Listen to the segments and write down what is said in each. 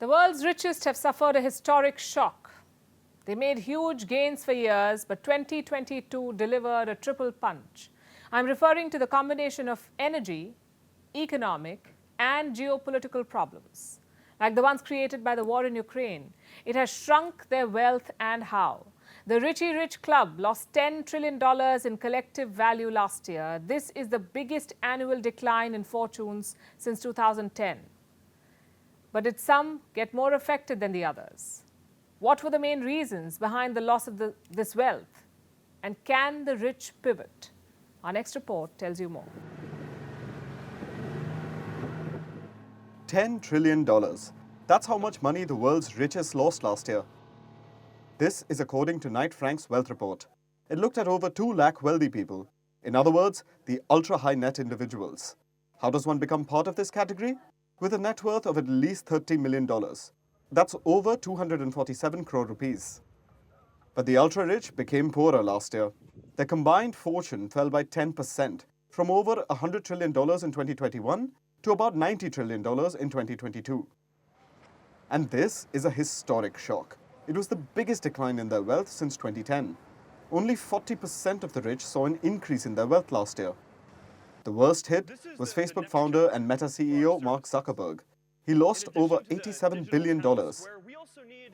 The world's richest have suffered a historic shock. They made huge gains for years, but 2022 delivered a triple punch. I'm referring to the combination of energy, economic, and geopolitical problems. Like the ones created by the war in Ukraine, it has shrunk their wealth and how. The Richie Rich Club lost $10 trillion in collective value last year. This is the biggest annual decline in fortunes since 2010. But did some get more affected than the others? What were the main reasons behind the loss of this wealth? And can the rich pivot? Our next report tells you more. $10 trillion. That's how much money the world's richest lost last year. This is according to Knight Frank's wealth report. It looked at over 2 lakh wealthy people. In other words, the ultra-high net individuals. How does one become part of this category? With a net worth of at least $30 million. That's over 247 crore rupees. But the ultra-rich became poorer last year. Their combined fortune fell by 10%, from over $100 trillion in 2021 to about $90 trillion in 2022. And this is a historic shock. It was the biggest decline in their wealth since 2010. Only 40% of the rich saw an increase in their wealth last year. The worst hit was Facebook founder and Meta CEO Mark Zuckerberg. He lost over $87 billion.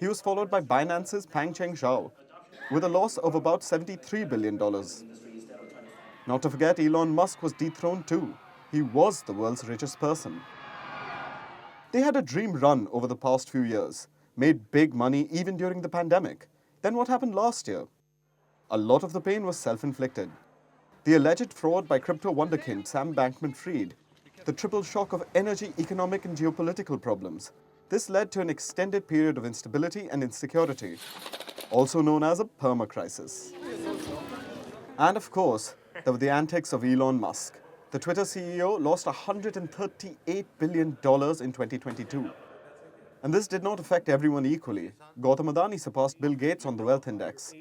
He was followed by Binance's Pangcheng Zhao, with a loss of about $73 billion. Not to forget, Elon Musk was dethroned too. He was the world's richest person. They had a dream run over the past few years, made big money even during the pandemic. Then what happened last year? A lot of the pain was self-inflicted. The alleged fraud by crypto wonderkind Sam Bankman-Fried, the triple shock of energy, economic and geopolitical problems. This led to an extended period of instability and insecurity, also known as a perma-crisis. And of course, there were the antics of Elon Musk. The Twitter CEO lost $138 billion in 2022. And this did not affect everyone equally. Gautam Adani surpassed Bill Gates on the wealth index.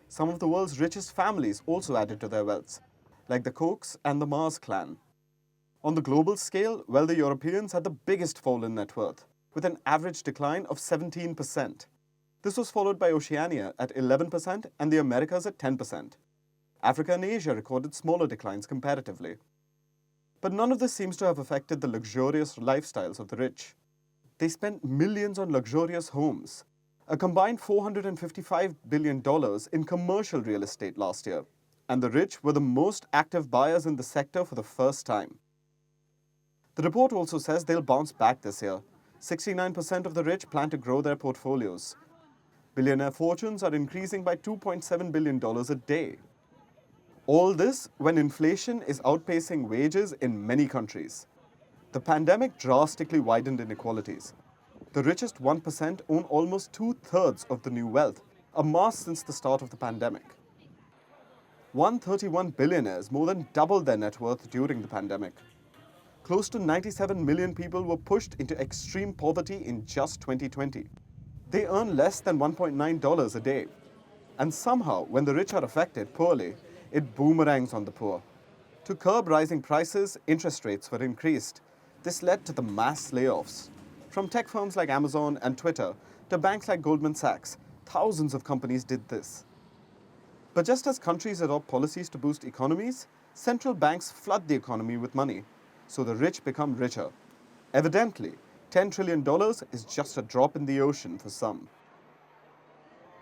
Some of the world's richest families also added to their wealth, like the Kochs and the Mars clan. On the global scale, wealthy Europeans had the biggest fall in net worth, with an average decline of 17%. This was followed by Oceania at 11% and the Americas at 10%. Africa and Asia recorded smaller declines comparatively. But none of this seems to have affected the luxurious lifestyles of the rich. They spent millions on luxurious homes, a combined $455 billion in commercial real estate last year, and the rich were the most active buyers in the sector for the first time. The report also says they'll bounce back this year. 69% of the rich plan to grow their portfolios. Billionaire fortunes are increasing by $2.7 billion a day. All this when inflation is outpacing wages in many countries. The pandemic drastically widened inequalities. The richest 1% own almost 2/3 of the new wealth, amassed since the start of the pandemic. 131 billionaires more than doubled their net worth during the pandemic. Close to 97 million people were pushed into extreme poverty in just 2020. They earn less than $1.9 a day. And somehow, when the rich are affected poorly, it boomerangs on the poor. To curb rising prices, interest rates were increased. This led to the mass layoffs. From tech firms like Amazon and Twitter to banks like Goldman Sachs, thousands of companies did this. But just as countries adopt policies to boost economies, central banks flood the economy with money, so the rich become richer. Evidently, $10 trillion is just a drop in the ocean for some.